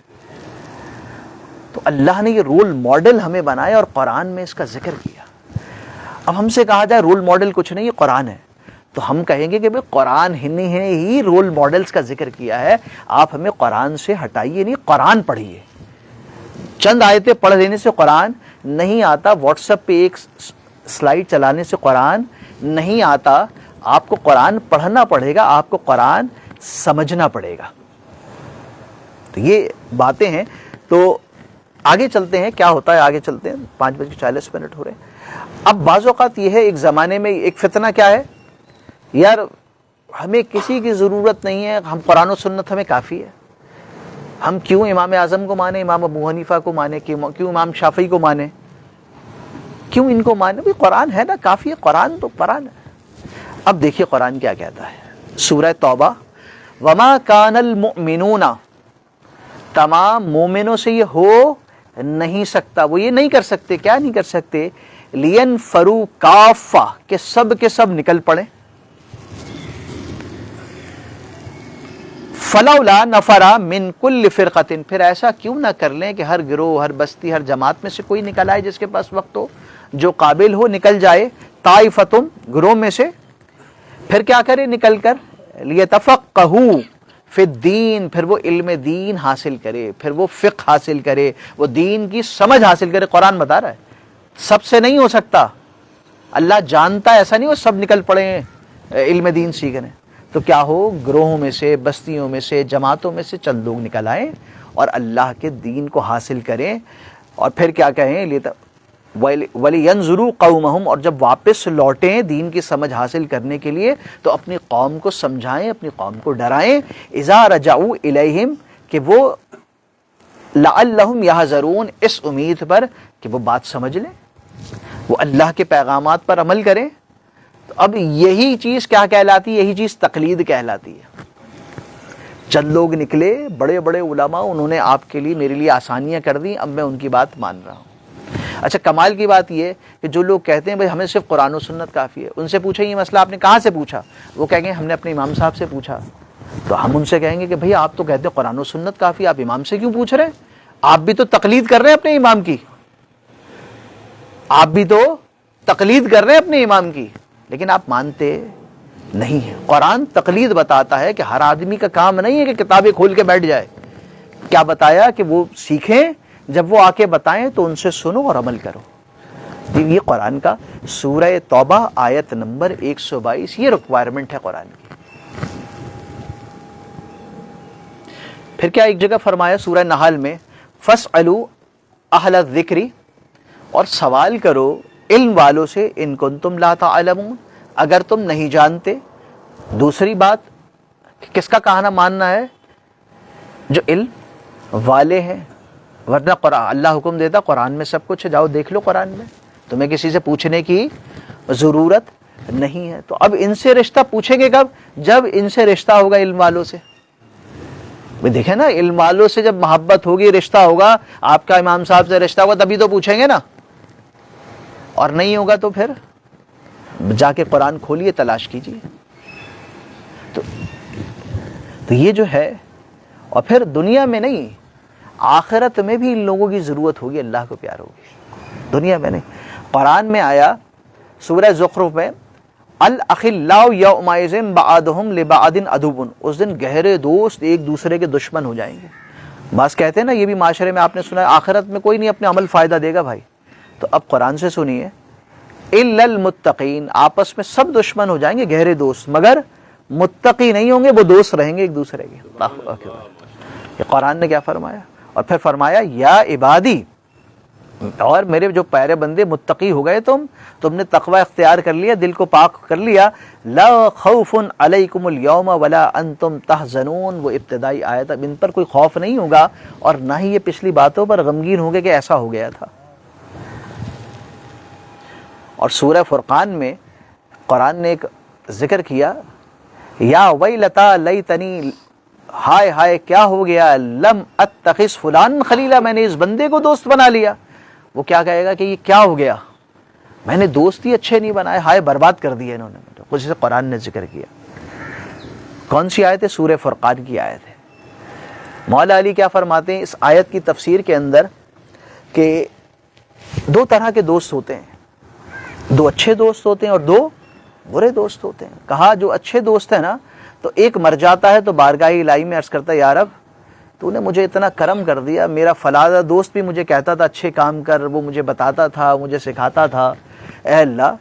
تو اللہ نے یہ رول ماڈل ہمیں بنایا اور قرآن میں اس کا ذکر کیا۔ اب ہم سے کہا جائے رول ماڈل کچھ نہیں، یہ قرآن ہے، تو ہم کہیں گے کہ بھئی قرآن ہی رول ماڈلز کا ذکر کیا ہے، آپ ہمیں قرآن سے ہٹائیے نہیں، قرآن پڑھیے۔ چند آیتیں پڑھ لینے سے قرآن نہیں آتا، واٹس ایپ پہ ایک سلائیڈ چلانے سے قرآن نہیں آتا، آپ کو قرآن پڑھنا پڑے گا، آپ کو قرآن سمجھنا پڑے گا۔ تو یہ باتیں ہیں، تو آگے چلتے ہیں، کیا ہوتا ہے آگے چلتے ہیں، 5:40 ہو رہے ہیں۔ اب بعض اوقات یہ ہے ایک زمانے میں ایک فتنہ کیا ہے، یار ہمیں کسی کی ضرورت نہیں ہے، ہم قرآن و سنت ہمیں کافی ہے، ہم کیوں امام اعظم کو مانیں، امام ابو حنیفہ کو مانیں، کیوں امام شافعی کو مانیں، کیوں ان کو مانیں؟ بھئی قرآن ہے نا، کافی ہے، قرآن تو قرآن ہے۔ اب دیکھیے قرآن کیا کہتا ہے، سورہ توبہ، وما کان المؤمنون، تمام مومنوں سے یہ ہو نہیں سکتا، وہ یہ نہیں کر سکتے، کیا نہیں کر سکتے؟ لینفروا کافہ، کہ سب کے سب نکل پڑے، فلولا نفر من کل فرقۃ، پھر ایسا کیوں نہ کر لیں کہ ہر گروہ، ہر بستی، ہر جماعت میں سے کوئی نکل آئے جس کے پاس وقت ہو، جو قابل ہو نکل جائے، طائفتم، گروہ میں سے، پھر کیا کرے نکل کر، لیتفقہوا فی الدین، پھر وہ علم دین حاصل کرے، پھر وہ فقہ حاصل کرے، وہ دین کی سمجھ حاصل کرے۔ قرآن بتا رہا ہے سب سے نہیں ہو سکتا، اللہ جانتا ہے، ایسا نہیں وہ سب نکل پڑے ہیں علم دین سیکھنے، تو کیا ہو، گروہوں میں سے، بستیوں میں سے، جماعتوں میں سے چند لوگ نکل آئیں اور اللہ کے دین کو حاصل کریں، اور پھر کیا کہیں، وَلِيَنْظُرُوا قَوْمَهُمْ، اور جب واپس لوٹیں دین کی سمجھ حاصل کرنے کے لیے تو اپنی قوم کو سمجھائیں، اپنی قوم کو ڈرائیں، اِذَا رَجَعُوا إِلَيْهِمْ، کہ وہ لَعَلَّهُمْ يَحْذَرُونَ، اس امید پر کہ وہ بات سمجھ لیں، وہ اللہ کے پیغامات پر عمل کریں۔ تو اب یہی چیز کیا کہلاتی ہے؟ یہی چیز تقلید کہلاتی ہے۔ چند لوگ نکلے بڑے بڑے علماء، انہوں نے آپ کے لیے، میرے لیے آسانیاں کر دیں، اب میں ان کی بات مان رہا ہوں۔ اچھا، کمال کی بات یہ کہ جو لوگ کہتے ہیں بھائی ہمیں صرف قرآن و سنت کافی ہے، ان سے پوچھیں یہ مسئلہ آپ نے کہاں سے پوچھا؟ وہ کہیں گے ہم نے اپنے امام صاحب سے پوچھا۔ تو ہم ان سے کہیں گے کہ بھائی آپ تو کہتے ہیں قرآن و سنت کافی، آپ امام سے کیوں پوچھ رہے ہیں؟ آپ بھی تو تقلید کر رہے ہیں اپنے امام کی، آپ بھی تو تقلید کر رہے ہیں اپنے امام کی، لیکن آپ مانتے نہیں ہیں۔ قرآن تقلید بتاتا ہے کہ ہر آدمی کا کام نہیں ہے کہ کتابیں کھول کے بیٹھ جائے، کیا بتایا کہ وہ سیکھیں، جب وہ آ کے بتائیں تو ان سے سنو اور عمل کرو۔ یہ قرآن کا سورہ توبہ آیت نمبر 122، یہ ریکوائرمنٹ ہے قرآن کی۔ پھر کیا ایک جگہ فرمایا سورہ نحل میں، فَاسْأَلُوا أَهْلَ الذِّكْرِ، اور سوال کرو علم والوں سے، ان کنتم لا تعلمون، اگر تم نہیں جانتے۔ دوسری بات، کس کا کہنا ماننا ہے؟ جو علم والے ہیں، ورنہ قرآن اللہ حکم دیتا قرآن میں سب کچھ ہے، جاؤ دیکھ لو قرآن میں، تمہیں کسی سے پوچھنے کی ضرورت نہیں ہے۔ تو اب ان سے رشتہ پوچھیں گے کب؟ جب ان سے رشتہ ہوگا علم والوں سے۔ دیکھیں نا، علم والوں سے جب محبت ہوگی، رشتہ ہوگا، آپ کا امام صاحب سے رشتہ ہوگا تبھی تو پوچھیں گے نا، اور نہیں ہوگا تو پھر جا کے قرآن کھولیے، تلاش کیجیے۔ تو یہ جو ہے، اور پھر دنیا میں نہیں، آخرت میں بھی ان لوگوں کی ضرورت ہوگی، اللہ کو پیار ہوگی، دنیا میں نہیں۔ قرآن میں آیا سورہ زخرف میں، الاخلاء یومئذ بعضهم لبعض عدو، اس دن گہرے دوست ایک دوسرے کے دشمن ہو جائیں گے۔ بعض کہتے ہیں نا، یہ بھی معاشرے میں آپ نے سنا ہے، آخرت میں کوئی نہیں اپنے عمل فائدہ دے گا بھائی۔ تو اب قرآن سے سنیے، الا المتقین، آپس میں سب دشمن ہو جائیں گے، گہرے دوست، مگر متقی نہیں ہوں گے، وہ دوست رہیں گے ایک دوسرے کے۔ اللہ اکبر، یہ قرآن نے کیا فرمایا؟ اور پھر فرمایا یا عبادی، اور میرے جو پیارے بندے متقی ہو گئے، تم نے تقوی اختیار کر لیا، دل کو پاک کر لیا، لا خوف علیکم اليوم ولا انتم تحزنون، وہ ابتدائی آیت، اب ان پر کوئی خوف نہیں ہوگا اور نہ ہی یہ پچھلی باتوں پر غمگین ہوں گے کہ ایسا ہو گیا تھا۔ اور سورہ فرقان میں قرآن نے ایک ذکر کیا، یا ویلتا لیتنی، ہائے ہائے کیا ہو گیا، لم اتخذ فلان خلیلا، میں نے اس بندے کو دوست بنا لیا۔ وہ کیا کہے گا کہ یہ کیا ہو گیا، میں نے دوست ہی اچھے نہیں بنائے، ہائے برباد کر دیا انہوں نے۔ کچھ سے قرآن نے ذکر کیا۔ کون سی آیت ہے؟ سورہ فرقان کی آیت ہے۔ مولا علی کیا فرماتے ہیں اس آیت کی تفسیر کے اندر کہ دو طرح کے دوست ہوتے ہیں، دو اچھے دوست ہوتے ہیں اور دو برے دوست ہوتے ہیں۔ کہا جو اچھے دوست ہیں نا، تو ایک مر جاتا ہے تو بارگاہ الہی میں عرض کرتا ہے، یا رب تو نے مجھے اتنا کرم کر دیا، میرا فلاں دوست بھی مجھے کہتا تھا اچھے کام کر، وہ مجھے بتاتا تھا، مجھے سکھاتا تھا، اے اللہ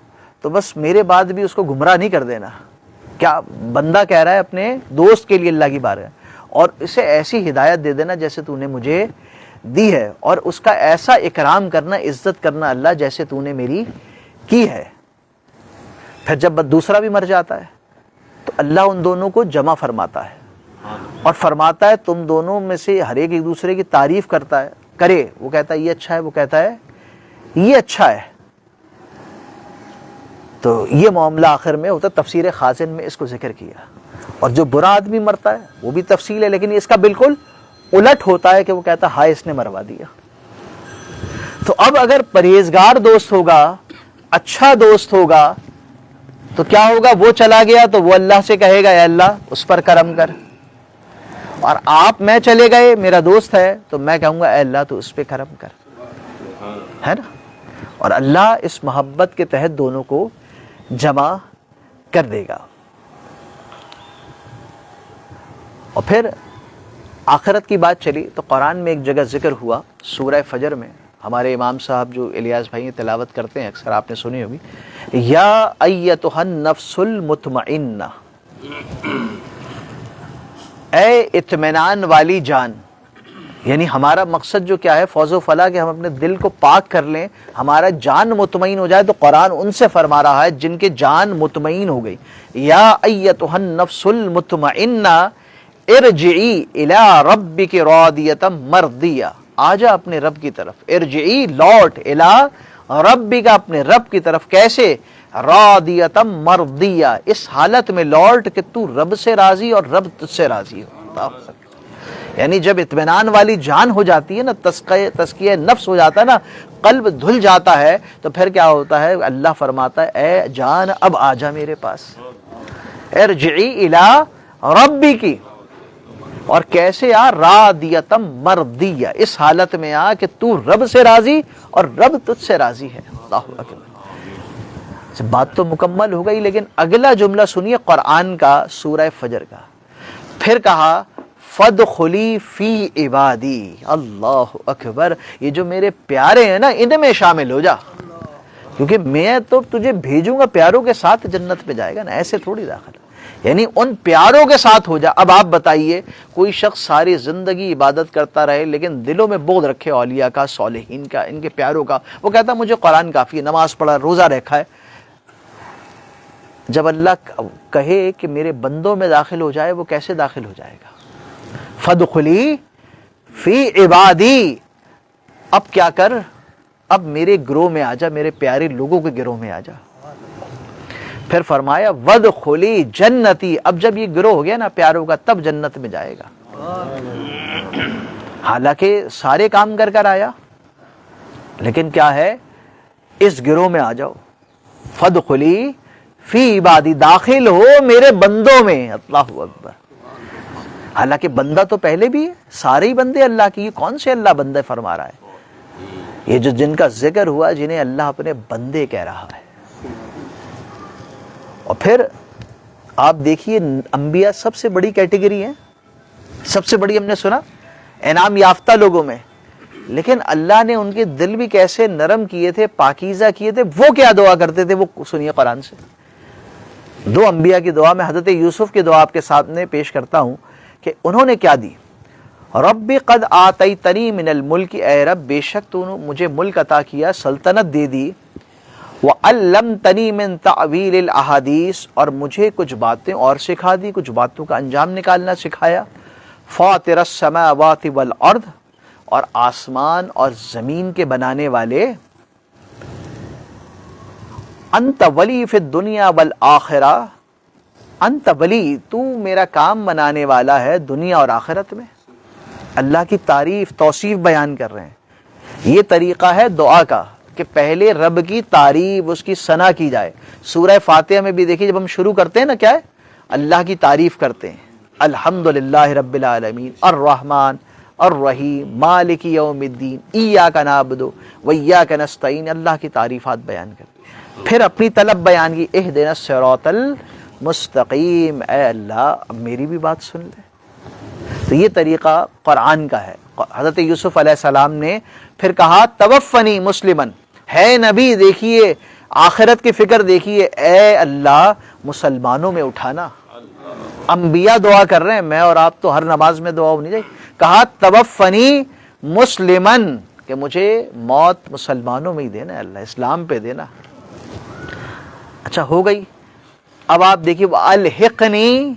تو بس میرے بعد بھی اس کو گمراہ نہیں کر دینا۔ کیا بندہ کہہ رہا ہے اپنے دوست کے لیے اللہ کی بارگاہ، اور اسے ایسی ہدایت دے دینا جیسے تو نے مجھے دی ہے، اور اس کا ایسا اکرام کرنا، عزت کرنا اللہ جیسے تو نے میری کی ہے۔ پھر جب دوسرا بھی مر جاتا ہے تو اللہ ان دونوں کو جمع فرماتا ہے اور فرماتا ہے تم دونوں میں سے ہر ایک دوسرے کی تعریف کرتا ہے، کرے، وہ کہتا ہے یہ اچھا ہے، وہ کہتا ہے یہ اچھا ہے۔ تو یہ معاملہ آخر میں ہوتا ہے، تفسیر خازن میں اس کو ذکر کیا۔ اور جو برا آدمی مرتا ہے وہ بھی تفصیل ہے، لیکن اس کا بالکل الٹ ہوتا ہے کہ وہ کہتا ہے ہائے اس نے مروا دیا۔ تو اب اگر پرہیزگار دوست ہوگا، اچھا دوست ہوگا، تو کیا ہوگا؟ وہ چلا گیا تو وہ اللہ سے کہے گا اے اللہ اس پر کرم کر، اور آپ میں چلے گئے، میرا دوست ہے تو میں کہوں گا اے اللہ تو اس پہ کرم کر، ہے نا؟ اور اللہ اس محبت کے تحت دونوں کو جمع کر دے گا۔ اور پھر آخرت کی بات چلی تو قرآن میں ایک جگہ ذکر ہوا سورہ فجر میں، ہمارے امام صاحب جو الیاس بھائی تلاوت کرتے ہیں، اکثر آپ نے سنی ہوگی، یا ایتھا النفس المطمئنہ، اے اطمینان والی جان، یعنی ہمارا مقصد جو کیا ہے، فوز و فلاح، کہ ہم اپنے دل کو پاک کر لیں، ہمارا جان مطمئن ہو جائے. تو قرآن ان سے فرما رہا ہے جن کے جان مطمئن ہو گئی. یا ایتھا النفس المطمئنہ ارجعی الی ربک راضیۃ مرضیہ، آجا اپنے رب کی طرف. ارجعی، لوٹ، الی ربک، اپنے رب کی طرف. کیسے؟ راضیۃ مرضیہ، اس حالت میں لوٹ کہ تو رب سے راضی اور رب تجھ سے راضی ہو. یعنی جب اطمینان والی جان ہو جاتی ہے نا، تزکیہ نفس ہو جاتا ہے نا، قلب دھل جاتا ہے، تو پھر کیا ہوتا ہے؟ اللہ فرماتا ہے اے جان اب آجا میرے پاس. ارجعی الی ربکی، اور کیسے آ؟ راضیۃ مرضیہ، اس حالت میں آ کہ تو رب سے راضی اور رب تجھ سے راضی ہے. اللہ اکبر. بات تو مکمل ہو گئی، لیکن اگلا جملہ سنیے قرآن کا، سورہ فجر کا. پھر کہا فادخلی فی عبادی. اللہ اکبر. یہ جو میرے پیارے ہیں نا، ان میں شامل ہو جا، کیونکہ میں تو تجھے بھیجوں گا، پیاروں کے ساتھ جنت پہ جائے گا نا، ایسے تھوڑی داخل، یعنی ان پیاروں کے ساتھ ہو جا. اب آپ بتائیے، کوئی شخص ساری زندگی عبادت کرتا رہے لیکن دلوں میں بغض رکھے اولیاء کا، صالحین کا، ان کے پیاروں کا، وہ کہتا مجھے قرآن کافی ہے، نماز پڑھا، روزہ رکھا ہے. جب اللہ کہے کہ میرے بندوں میں داخل ہو جائے، وہ کیسے داخل ہو جائے گا؟ فادخلی فی عبادی. اب کیا کر؟ اب میرے گروہ میں آ جا، میرے پیارے لوگوں کے گروہ میں آ جا. پھر فرمایا وادخلی جنتی. اب جب یہ گروہ ہو گیا نا پیاروں کا، تب جنت میں جائے گا. حالانکہ سارے کام کر کر آیا، لیکن کیا ہے؟ اس گروہ میں آ جاؤ. فادخلی فی عبادی، داخل ہو میرے بندوں میں. اللہ اکبر. حالانکہ بندہ تو پہلے بھی ہے، سارے ہی بندے اللہ کی. یہ کون سے اللہ بندے فرما رہا ہے؟ یہ جو جن کا ذکر ہوا، جنہیں اللہ اپنے بندے کہہ رہا ہے. اور پھر آپ دیکھیے، انبیاء سب سے بڑی کیٹیگری ہے، سب سے بڑی، ہم نے سنا انعام یافتہ لوگوں میں، لیکن اللہ نے ان کے دل بھی کیسے نرم کیے تھے، پاکیزہ کیے تھے. وہ کیا دعا کرتے تھے، وہ سنیے قرآن سے. دو انبیاء کی دعا، میں حضرت یوسف کی دعا آپ کے سامنے پیش کرتا ہوں کہ انہوں نے کیا دی. رب قد آتیتنی من الملک، اے رب بے شک تو نے مجھے ملک عطا کیا، سلطنت دے دی. وعلمتنی من تعویل الاحادیث، اور مجھے کچھ باتیں اور سکھا دی، کچھ باتوں کا انجام نکالنا سکھایا. فاطر السماوات والارض، اور آسمان اور زمین کے بنانے والے. انت ولی فی الدنیا والآخرہ، انت ولی، تو میرا کام بنانے والا ہے دنیا اور آخرت میں. اللہ کی تعریف، توصیف بیان کر رہے ہیں. یہ طریقہ ہے دعا کا کہ پہلے رب کی تعریف، اس کی ثنا کی جائے. سورہ فاتحہ میں بھی دیکھیے، جب ہم شروع کرتے ہیں نا، کیا ہے؟ اللہ کی تعریف کرتے ہیں. الحمدللہ رب العالمین الرحمن الرحیم مالک یوم الدین ایاک نعبد وایاک نستعین. اللہ کی تعریفات بیان کرتے. پھر اپنی طلب بیان کی، اہدنا الصراط المستقیم. اے اللہ اب میری بھی بات سن لے. تو یہ طریقہ قرآن کا ہے. حضرت یوسف علیہ السلام نے پھر کہا توفنی مسلمن. ہے نبی، دیکھیے آخرت کی فکر دیکھیے، اے اللہ مسلمانوں میں اٹھانا. انبیاء دعا کر رہے ہیں، میں اور آپ تو ہر نماز میں دعا ہونی چاہیے. کہا توفنی مسلمن، کہ مجھے موت مسلمانوں میں ہی دینا ہے اللہ، اسلام پہ دینا. اچھا ہو گئی. اب آپ دیکھیے الحقنی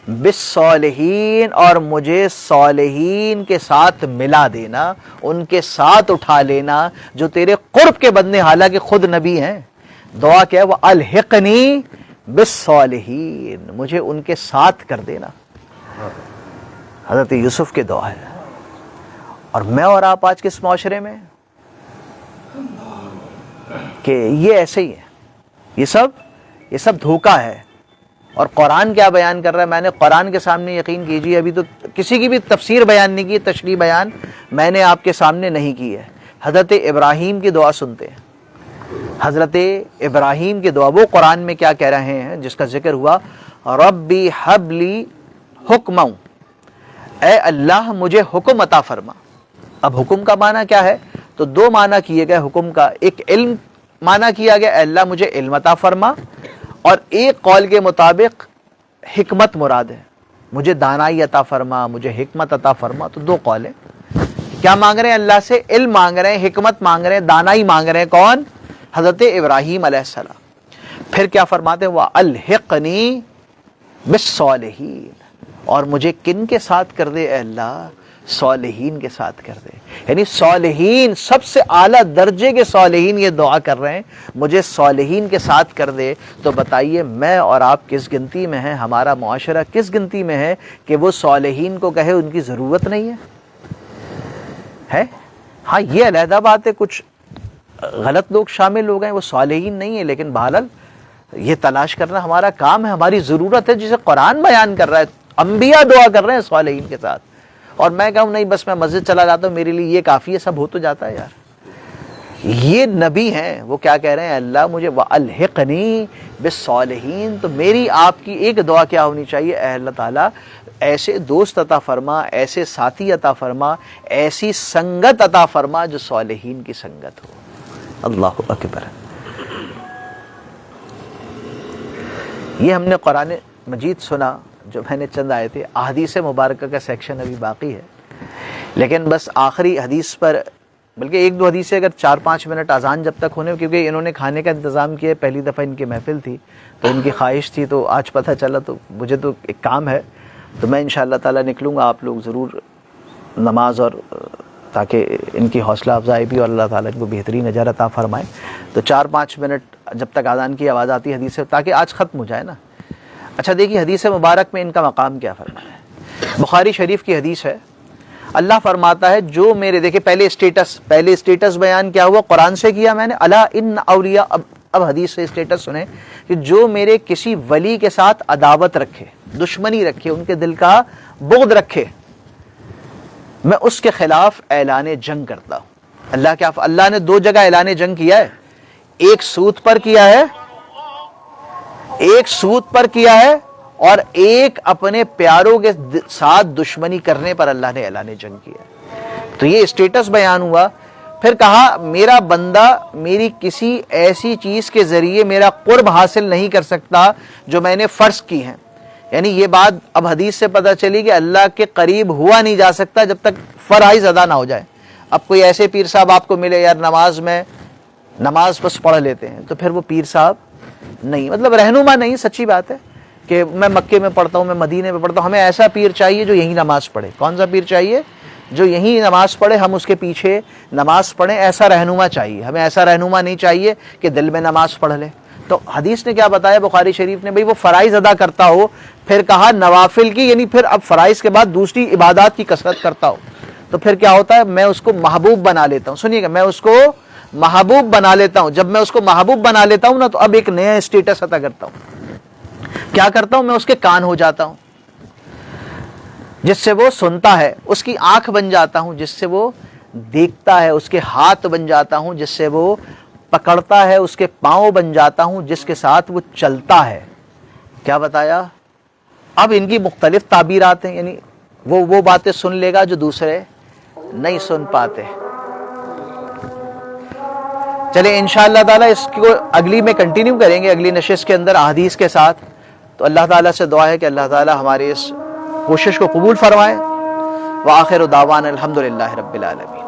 بالصالحین، اور مجھے صالحین کے ساتھ ملا دینا، ان کے ساتھ اٹھا لینا جو تیرے قرب کے بندے، حالانکہ خود نبی ہیں. دعا کیا ہے؟ وہ الحقنی بالصالحین، مجھے ان کے ساتھ کر دینا. حضرت یوسف کی دعا ہے. اور میں اور آپ آج کس معاشرے میں کہ یہ ایسے ہی ہے، یہ سب دھوکہ ہے. اور قرآن کیا بیان کر رہا ہے؟ میں نے قرآن کے سامنے یقین کیجیے، ابھی تو کسی کی بھی تفسیر بیان نہیں کی، تشریح بیان میں نے آپ کے سامنے نہیں کی ہے. حضرت ابراہیم کی دعا سنتے ہیں. حضرت ابراہیم کی دعا، وہ قرآن میں کیا کہہ رہے ہیں جس کا ذکر ہوا، ربی حب لی حکما، اے اللہ مجھے حکم عطا فرما. اب حکم کا معنی کیا ہے؟ تو دو معنی کیے گئے حکم کا. ایک علم معنی کیا گیا، اے اللہ مجھے علم عطا فرما، اور ایک قول کے مطابق حکمت مراد ہے، مجھے دانائی عطا فرما، مجھے حکمت عطا فرما. تو دو قول ہیں. کیا مانگ رہے ہیں اللہ سے؟ علم مانگ رہے ہیں، حکمت مانگ رہے ہیں، دانائی مانگ رہے ہیں. کون؟ حضرت ابراہیم علیہ السلام. پھر کیا فرماتے ہیں؟ وَأَلْحِقْنِي بِالصَّالِحِينَ، اور مجھے کن کے ساتھ کر دے اے اللہ؟ صالحین کے ساتھ کر دے. یعنی صالحین، سب سے اعلیٰ درجے کے صالحین یہ دعا کر رہے ہیں، مجھے صالحین کے ساتھ کر دے. تو بتائیے میں اور آپ کس گنتی میں ہیں، ہمارا معاشرہ کس گنتی میں ہے کہ وہ صالحین کو کہے ان کی ضرورت نہیں ہے؟ ہاں یہ علیحدہ بات ہے، کچھ غلط لوگ شامل ہو گئے، وہ صالحین نہیں ہے، لیکن بہرحال یہ تلاش کرنا ہمارا کام ہے، ہماری ضرورت ہے، جسے قرآن بیان کر رہا ہے. انبیاء دعا کر رہے ہیں صالحین کے ساتھ، اور میں کہوں نہیں بس میں مسجد چلا جاتا ہوں، میرے لیے یہ کافی ہے، سب ہو تو جاتا ہے یار. یہ نبی ہیں، وہ کیا کہہ رہے ہیں؟ اللہ مجھے وَأَلْحِقْنِي بِالصَّالِحِينَ. تو میری آپ کی ایک دعا کیا ہونی چاہیے؟ اے اللہ تعالیٰ ایسے دوست عطا فرما، ایسے ساتھی عطا فرما، ایسی سنگت عطا فرما جو صالحین کی سنگت ہو. اللہ اکبر. یہ ہم نے قرآن مجید سنا جو میں نے چند آئے تھے. احادیث مبارکہ کا سیکشن ابھی باقی ہے، لیکن بس آخری حدیث پر، بلکہ ایک دو حدیث سے اگر 4-5 منٹ اذان جب تک ہونے، کیونکہ انہوں نے کھانے کا انتظام کیا، پہلی دفعہ ان کی محفل تھی تو ان کی خواہش تھی، تو آج پتہ چلا، تو مجھے تو ایک کام ہے، تو میں انشاءاللہ تعالیٰ نکلوں گا. آپ لوگ ضرور نماز، اور تاکہ ان کی حوصلہ افزائی بھی اور اللہ تعالیٰ ان کو بہترین اجر عطا فرمائے. تو 4-5 منٹ جب تک اذان کی آواز آتی ہے حدیث سے، تاکہ آج ختم ہو جائے نا. اچھا دیکھیے حدیث مبارک میں ان کا مقام کیا فرمایا ہے. بخاری شریف کی حدیث ہے. اللہ فرماتا ہے جو میرے، دیکھیں پہلے اسٹیٹس بیان کیا ہوا، قرآن سے کیا میں نے، الا ان اولیاء، اب حدیث سے اسٹیٹس سنیں کہ جو میرے کسی ولی کے ساتھ عداوت رکھے، دشمنی رکھے، ان کے دل کا بغض رکھے، میں اس کے خلاف اعلان جنگ کرتا ہوں. اللہ نے 2 جگہ اعلان جنگ کیا ہے، ایک سود پر کیا ہے، اور ایک اپنے پیاروں کے ساتھ دشمنی کرنے پر اللہ نے اعلان جنگ کیا. تو یہ اسٹیٹس بیان ہوا. پھر کہا میرا بندہ میری کسی ایسی چیز کے ذریعے میرا قرب حاصل نہیں کر سکتا جو میں نے فرض کی ہیں. یعنی یہ بات اب حدیث سے پتہ چلی کہ اللہ کے قریب ہوا نہیں جا سکتا جب تک فرائض ادا نہ ہو جائے. اب کوئی ایسے پیر صاحب آپ کو ملے، یار نماز بس پڑھ لیتے ہیں، تو پھر وہ پیر صاحب نہیں، مطلب رہنما نہیں. سچی بات ہے کہ میں مکے میں پڑھتا ہوں، میں مدینے میں پڑھتا ہوں، ہمیں ایسا پیر چاہیے جو یہی نماز پڑھے. کون سا پیر چاہیے؟ جو یہی نماز پڑھے، ہم اس کے پیچھے نماز پڑھیں. ایسا رہنما چاہیے ہمیں، ایسا رہنما نہیں چاہیے کہ دل میں نماز پڑھ لے. تو حدیث نے کیا بتایا بخاری شریف نے؟ بھئی وہ فرائض ادا کرتا ہو، پھر کہا نوافل کی، یعنی پھر اب فرائض کے بعد دوسری عبادات کی کثرت کرتا ہو، تو پھر کیا ہوتا ہے؟ میں اس کو محبوب بنا لیتا ہوں. سنیے گا، میں اس کو محبوب بنا لیتا ہوں. جب میں اس کو محبوب بنا لیتا ہوں نا، تو اب ایک نیا اسٹیٹس عطا کرتا ہوں. کیا کرتا ہوں؟ میں اس کے کان ہو جاتا ہوں جس سے وہ سنتا ہے، اس کی آنکھ بن جاتا ہوں جس سے وہ دیکھتا ہے، اس کے ہاتھ بن جاتا ہوں جس سے وہ پکڑتا ہے، اس کے پاؤں بن جاتا ہوں جس کے ساتھ وہ چلتا ہے. کیا بتایا؟ اب ان کی مختلف تعبیرات ہیں، یعنی وہ باتیں سن لے گا جو دوسرے نہیں سن پاتے. چلے انشاءاللہ تعالیٰ اس کو اگلی میں کنٹینیو کریں گے، اگلی نشست کے اندر احادیث کے ساتھ. تو اللہ تعالیٰ سے دعا ہے کہ اللہ تعالیٰ ہماری اس کوشش کو قبول فرمائے. وآخر دعوانا الحمدللہ رب العالمین.